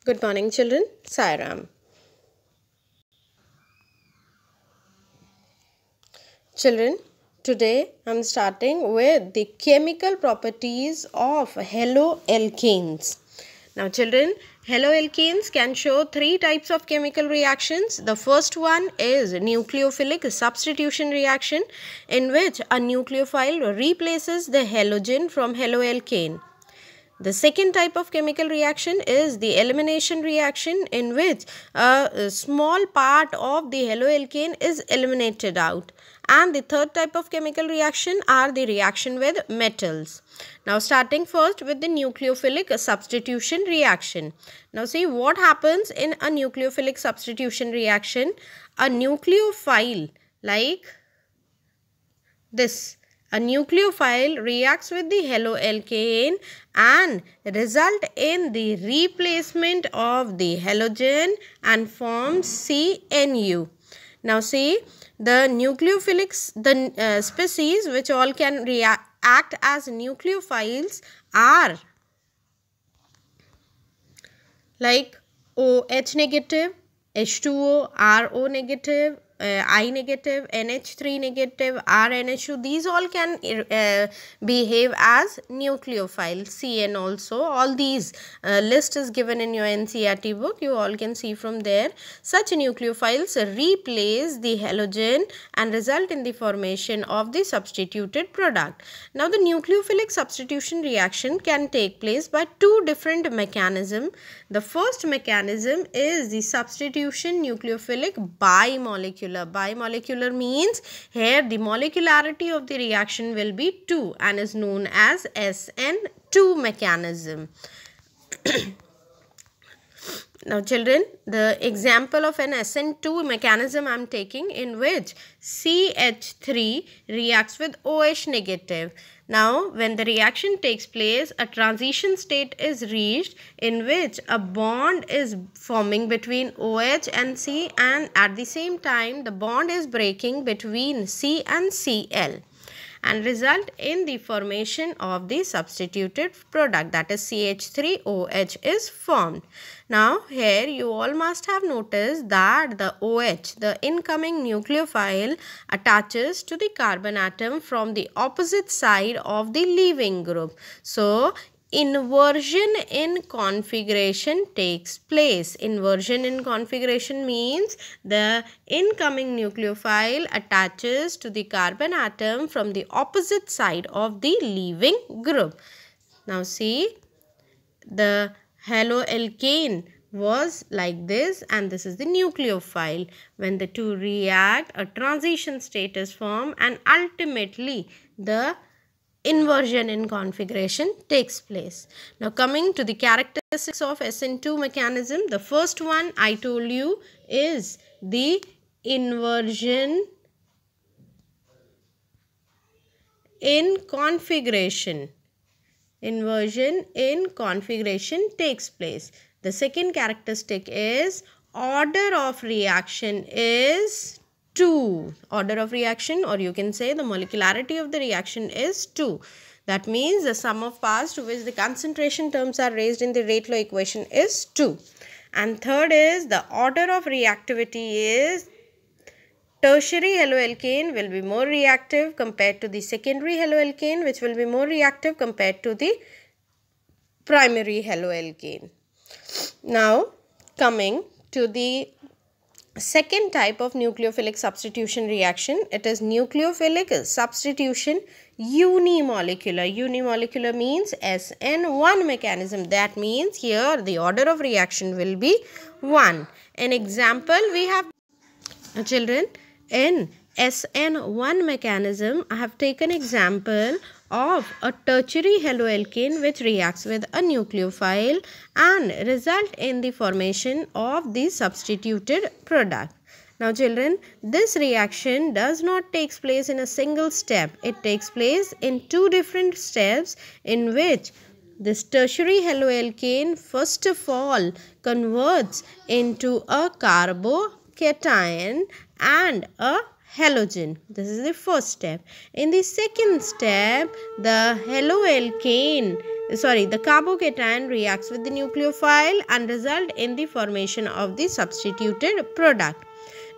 Good morning, children. Sairam. Children, today I'm starting with the chemical properties of haloalkanes. Now, children, haloalkanes can show three types of chemical reactions. The first one is nucleophilic substitution reaction, in which a nucleophile replaces the halogen from haloalkane. The second type of chemical reaction is the elimination reaction, in which a small part of the haloalkane is eliminated out. And the third type of chemical reaction are the reaction with metals. Now, starting first with the nucleophilic substitution reaction. Now, see what happens in a nucleophilic substitution reaction. A nucleophile like this. A nucleophile reacts with the haloalkane and result in the replacement of the halogen and forms CNU. Now see, the nucleophilic species which all can act as nucleophiles are like OH negative, H2O, RO negative, I negative, NH3 negative, RNH2. These all can behave as nucleophiles. CN also. All these list is given in your NCERT book. You all can see from there. Such nucleophiles replace the halogen and result in the formation of the substituted product. Now, the nucleophilic substitution reaction can take place by two different mechanisms. The first mechanism is the substitution nucleophilic bimolecular. Bimolecular means here the molecularity of the reaction will be 2 and is known as SN2 mechanism. Now, children, the example of an SN2 mechanism I am taking, in which CH3 reacts with OH negative. Now, when the reaction takes place, a transition state is reached in which a bond is forming between OH and C, and at the same time the bond is breaking between C and Cl, and result in the formation of the substituted product, that is CH3OH is formed. Now, here you all must have noticed that the OH, the incoming nucleophile, attaches to the carbon atom from the opposite side of the leaving group. So, inversion in configuration takes place. Inversion in configuration means the incoming nucleophile attaches to the carbon atom from the opposite side of the leaving group. Now see, the haloalkane was like this, and this is the nucleophile. When the two react, a transition state is formed, and ultimately the inversion in configuration takes place. Now, coming to the characteristics of SN2 mechanism, the first one I told you is the inversion in configuration. Inversion in configuration takes place. The second characteristic is order of reaction is 2. Order of reaction, or you can say the molecularity of the reaction is 2. That means the sum of parts to which the concentration terms are raised in the rate law equation is 2. And third is the order of reactivity is tertiary haloalkane will be more reactive compared to the secondary haloalkane, which will be more reactive compared to the primary haloalkane. Now, coming to the second type of nucleophilic substitution reaction, it is nucleophilic substitution unimolecular. Unimolecular means SN1 mechanism. That means here the order of reaction will be 1. An example we have, children, in SN1 mechanism, I have taken example of a tertiary haloalkane which reacts with a nucleophile and result in the formation of the substituted product. Now, children, this reaction does not take place in a single step. It takes place in two different steps, in which this tertiary haloalkane first of all converts into a carbocation and a halogen. This is the first step. In the second step, the carbocation reacts with the nucleophile and result in the formation of the substituted product.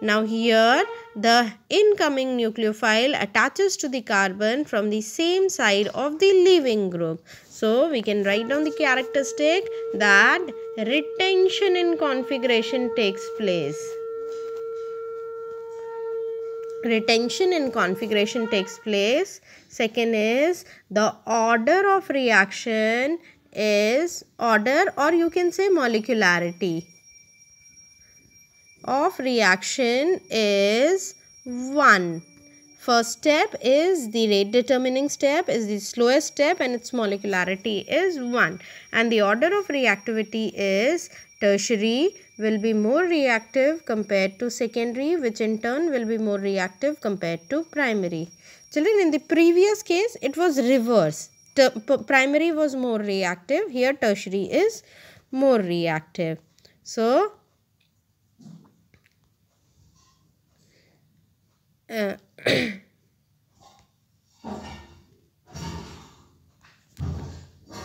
Now here the incoming nucleophile attaches to the carbon from the same side of the leaving group. So we can write down the characteristic that retention in configuration takes place. Retention in configuration takes place. Second is the order of reaction is order, or you can say molecularity of reaction is 1. First step is the rate determining step, is the slowest step, and its molecularity is 1. And the order of reactivity is tertiary will be more reactive compared to secondary, which in turn will be more reactive compared to primary. Children, in the previous case it was reverse. Primary was more reactive. Here tertiary is more reactive. So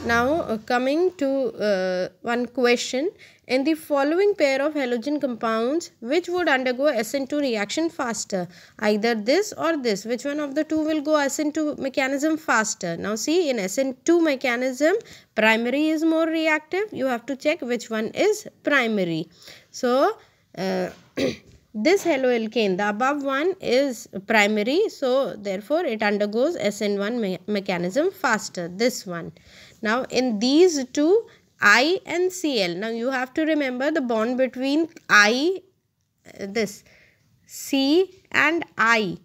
now coming to one question. In the following pair of halogen compounds, which would undergo SN2 reaction faster? Either this or this. Which one of the two will go SN2 mechanism faster? Now see, in SN2 mechanism, primary is more reactive. You have to check which one is primary. So this haloalkane, the above one, is primary, so therefore it undergoes SN1 mechanism faster, this one. Now in these two, I and Cl, now you have to remember the bond between C and I,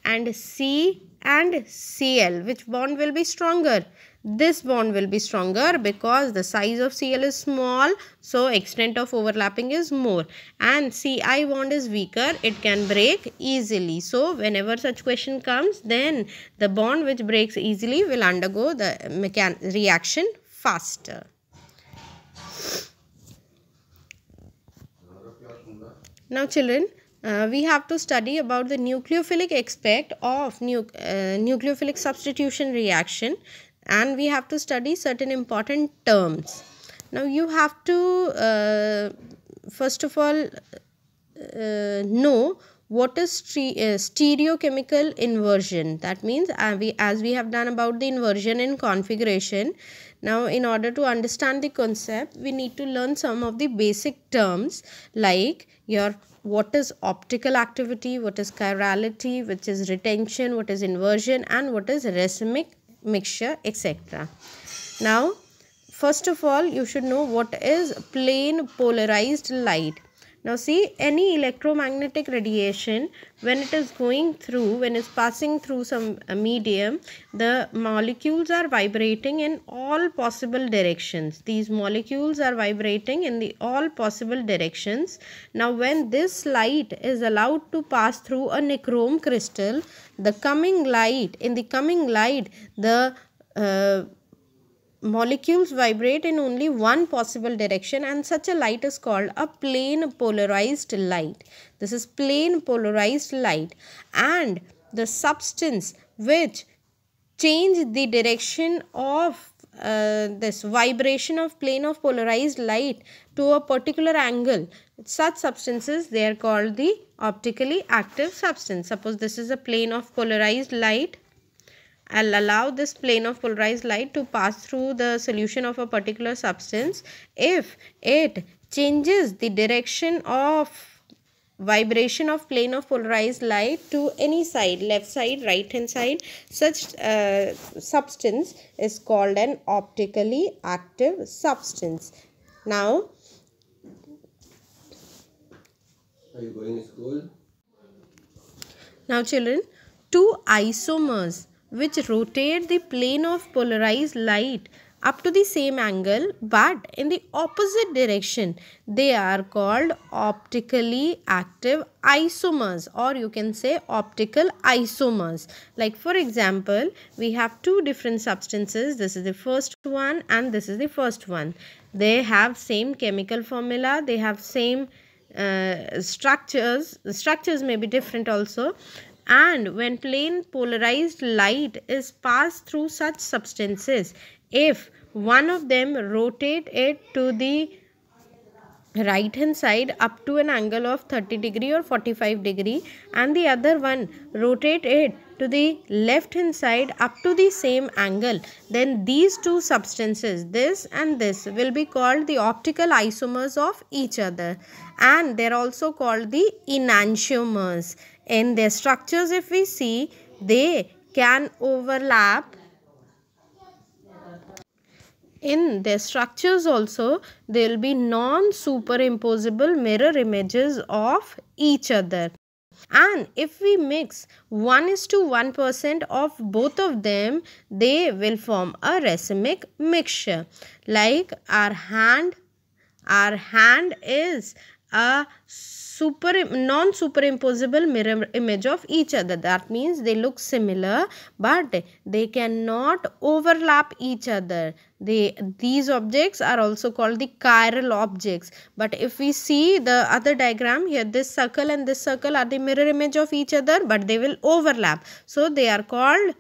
and C and Cl. Which bond will be stronger? This bond will be stronger because the size of Cl is small, so extent of overlapping is more, and Ci bond is weaker, it can break easily. So whenever such question comes, then the bond which breaks easily will undergo the reaction faster. Now children, we have to study about the nucleophilic aspect of nucleophilic substitution reaction, and we have to study certain important terms. Now you have to first of all know what is stereochemical inversion. That means as we have done about the inversion in configuration. Now in order to understand the concept, we need to learn some of the basic terms like what is optical activity, what is chirality, which is retention, what is inversion, and what is racemic mixture, etc. Now first of all, you should know what is plane polarized light. Now see, any electromagnetic radiation, when it is passing through some medium, the molecules are vibrating in all possible directions. These molecules are vibrating in all possible directions. Now when this light is allowed to pass through a nichrome crystal, in the coming light, the molecules vibrate in only one possible direction, and such a light is called a plane polarized light. This is plane polarized light, and the substance which change the direction of this vibration of plane of polarized light to a particular angle, such substances, they are called the optically active substance. Suppose this is a plane of polarized light. I'll allow this plane of polarized light to pass through the solution of a particular substance. If it changes the direction of vibration of plane of polarized light to any side, left side, right hand side, such substance is called an optically active substance. Now, are you going to school? Now children, two isomers which rotate the plane of polarized light up to the same angle but in the opposite direction, they are called optically active isomers, or you can say optical isomers. Like for example, we have two different substances. This is the first one and this is the first one. They have same chemical formula, they have same structures may be different also, And when plane polarized light is passed through such substances, if one of them rotate it to the right hand side up to an angle of 30 degree or 45 degree, and the other one rotate it to the left hand side up to the same angle, then these two substances, this and this, will be called the optical isomers of each other, and they are also called the enantiomers. In their structures, if we see, they can overlap. In their structures also, there will be non-superimposable mirror images of each other. And if we mix 1:1% of both of them, they will form a racemic mixture. Like our hand is a non-superimposable mirror image of each other. That means they look similar, but they cannot overlap each other. These objects are also called the chiral objects. But if we see the other diagram here, this circle and this circle are the mirror image of each other, but they will overlap. So they are called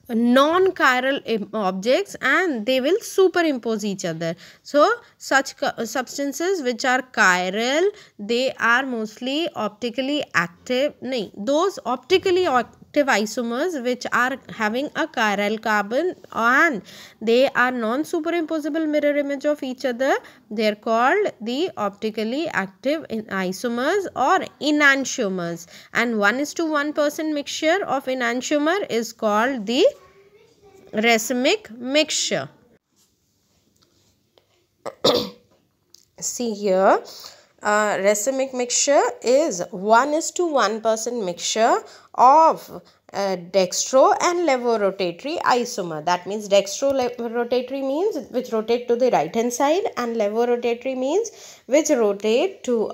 non-chiral objects, and they will superimpose each other. So such substances which are chiral, they are mostly optically active. Those optically active isomers which are having a chiral carbon and they are non-superimposable mirror image of each other, they are called the optically active isomers or enantiomers. And 1:1% mixture of enantiomer is called the racemic mixture. See here, racemic mixture is 1:1% mixture of dextro and levorotatory isomer. That means dextro-rotatory means which rotate to the right hand side, and levorotatory means which rotate to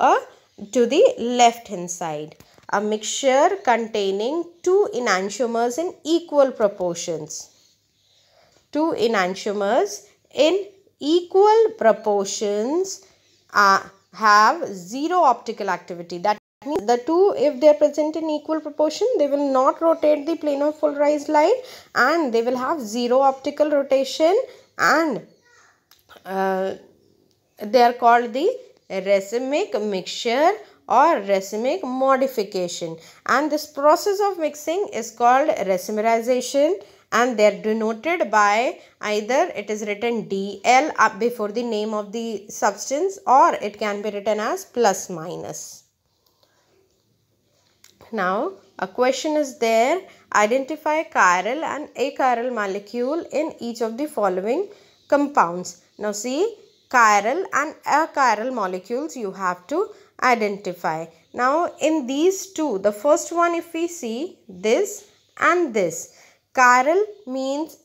the left hand side. A mixture containing two enantiomers in equal proportions. Two enantiomers in equal proportions have zero optical activity. That means the two, if they are present in equal proportion, they will not rotate the plane of polarized light, and they will have zero optical rotation, and they are called the racemic mixture or racemic modification. And this process of mixing is called racemerization, and they are denoted by either it is written DL up before the name of the substance, or it can be written as plus minus. Now a question is there: identify chiral and achiral molecule in each of the following compounds. Now see, chiral and achiral molecules you have to identify. Now in these two, the first one, if we see this and this, chiral means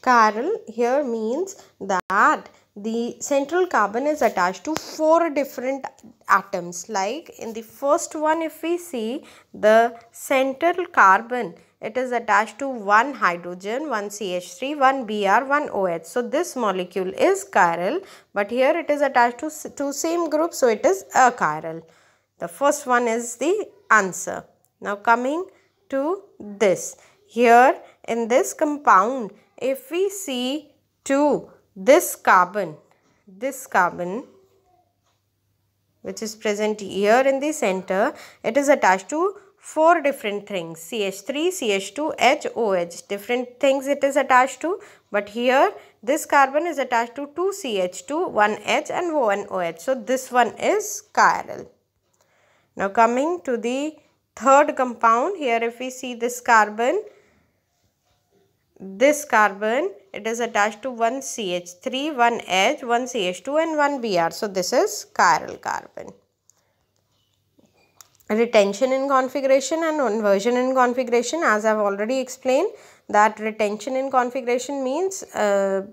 chiral here means that the central carbon is attached to 4 different atoms. Like in the first one, if we see the central carbon, it is attached to 1 hydrogen, 1 CH3, 1 Br, 1 OH. So this molecule is chiral, but here it is attached to 2 same group, so it is achiral. The first one is the answer. Now coming to this, here in this compound, if we see this carbon which is present here in the center, it is attached to 4 different things: CH3, CH2, H, OH. Different things it is attached to, but here this carbon is attached to 2 CH2, 1 H and 1 OH. So this one is chiral. Now coming to the third compound, here if we see this carbon, it is attached to 1 CH3, 1 H, 1 CH2 and 1 Br. So this is chiral carbon. Retention in configuration and inversion in configuration, as I have already explained, that retention in configuration means the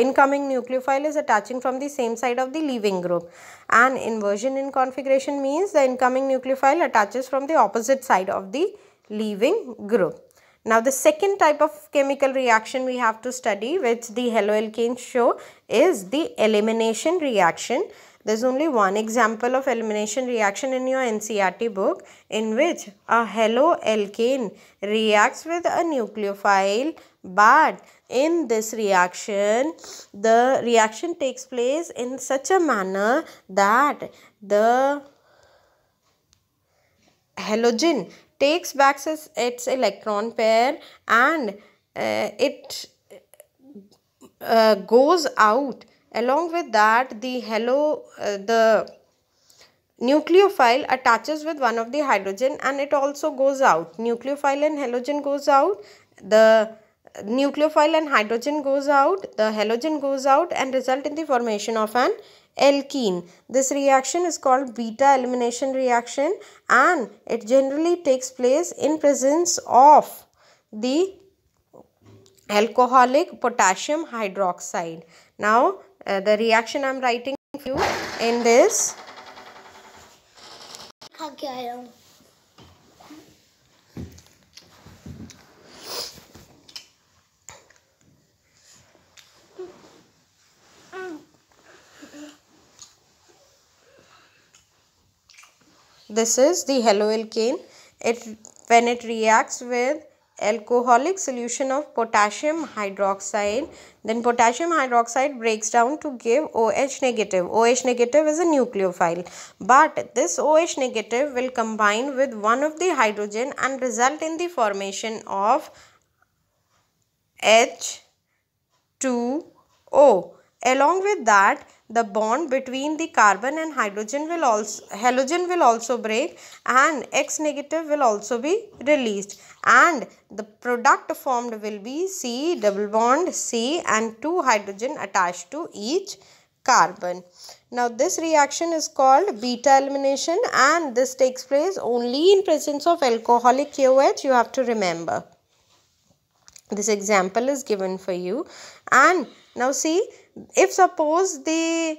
incoming nucleophile is attaching from the same side of the leaving group, and inversion in configuration means the incoming nucleophile attaches from the opposite side of the leaving group. Now the second type of chemical reaction we have to study, which the haloalkanes show, is the elimination reaction. There is only one example of elimination reaction in your NCERT book, in which a haloalkane reacts with a nucleophile, but in this reaction, the reaction takes place in such a manner that the halogen takes back its electron pair, and it goes out. Along with that, the nucleophile attaches with one of the hydrogen and it also goes out. Nucleophile and halogen goes out. The nucleophile and hydrogen goes out. The halogen goes out and result in the formation of an alkene. This reaction is called beta elimination reaction, and it generally takes place in presence of the alcoholic potassium hydroxide. Now the reaction I am writing for you in this. This is the haloalkane. When it reacts with alcoholic solution of potassium hydroxide, then potassium hydroxide breaks down to give OH negative. OH negative is a nucleophile, but this OH negative will combine with one of the hydrogen and result in the formation of H2O. Along with that, the bond between the carbon and halogen will also break, and X negative will also be released, and the product formed will be C double bond C and 2 hydrogen attached to each carbon. Now this reaction is called beta elimination, and this takes place only in presence of alcoholic KOH. You have to remember. This example is given for you. And now see, if suppose the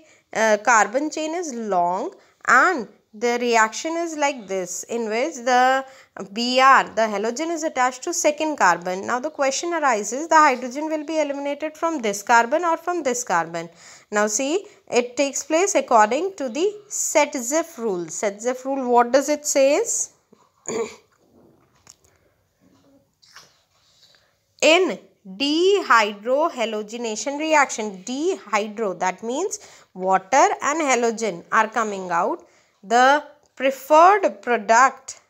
carbon chain is long and the reaction is like this, in which the Br, the halogen, is attached to second carbon. Now the question arises, the hydrogen will be eliminated from this carbon or from this carbon. Now see, it takes place according to the Setziff rule. Setziff rule, what does it says? In dehydrohalogenation reaction, dehydro, that means water and halogen are coming out, the preferred product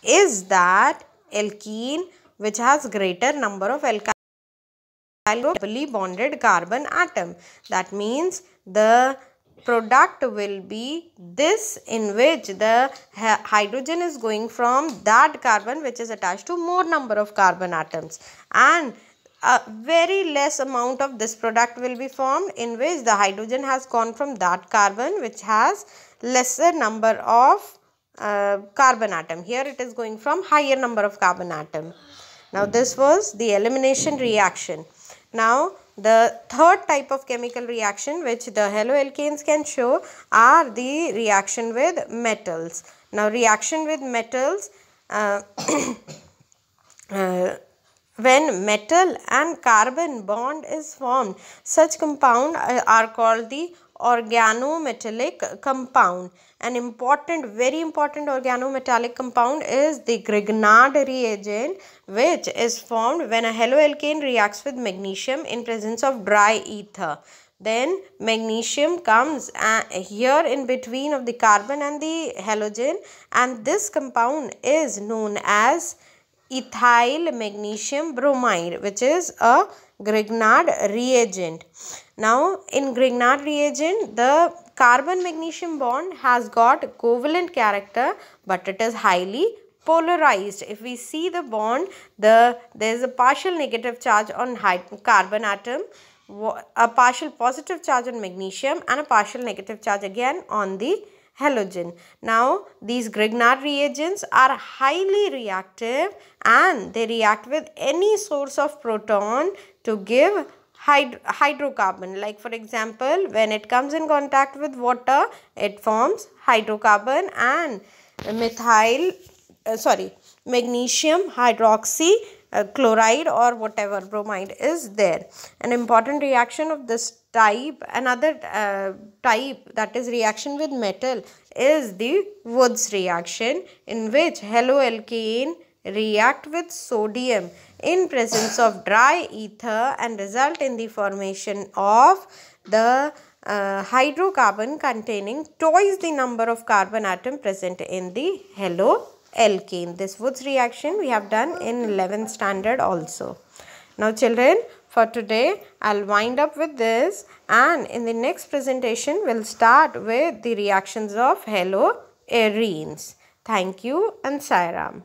is that alkene which has greater number of alkyl doubly bonded carbon atom. That means the product will be this, in which the hydrogen is going from that carbon which is attached to more number of carbon atoms, and a very less amount of this product will be formed, in which the hydrogen has gone from that carbon which has lesser number of carbon atom. Here it is going from higher number of carbon atom. Now this was the elimination reaction. Now the third type of chemical reaction which the haloalkanes can show are the reaction with metals. Now reaction with metals, when metal and carbon bond is formed, such compound are called the organometallic compound. An important, very important organometallic compound is the Grignard reagent, which is formed when a haloalkane reacts with magnesium in presence of dry ether. Then magnesium comes here in between of the carbon and the halogen, and this compound is known as ethyl magnesium bromide, which is a Grignard reagent. Now in Grignard reagent, the carbon magnesium bond has got covalent character, but it is highly polarized. If we see the bond, there is a partial negative charge on carbon atom, a partial positive charge on magnesium, and a partial negative charge again on the halogen. Now these Grignard reagents are highly reactive, and they react with any source of proton to give hydrocarbon. Like for example, when it comes in contact with water, it forms hydrocarbon, and magnesium hydroxy chloride or whatever bromide is there. An important reaction of this type, another type, that is reaction with metal, is the Woods reaction, in which haloalkane react with sodium in presence of dry ether and result in the formation of the hydrocarbon containing twice the number of carbon atom present in the haloalkane. This Woods reaction we have done in 11th standard also. Now children, for today I'll wind up with this, and in the next presentation we'll start with the reactions of haloarenes. Thank you and Sai Ram.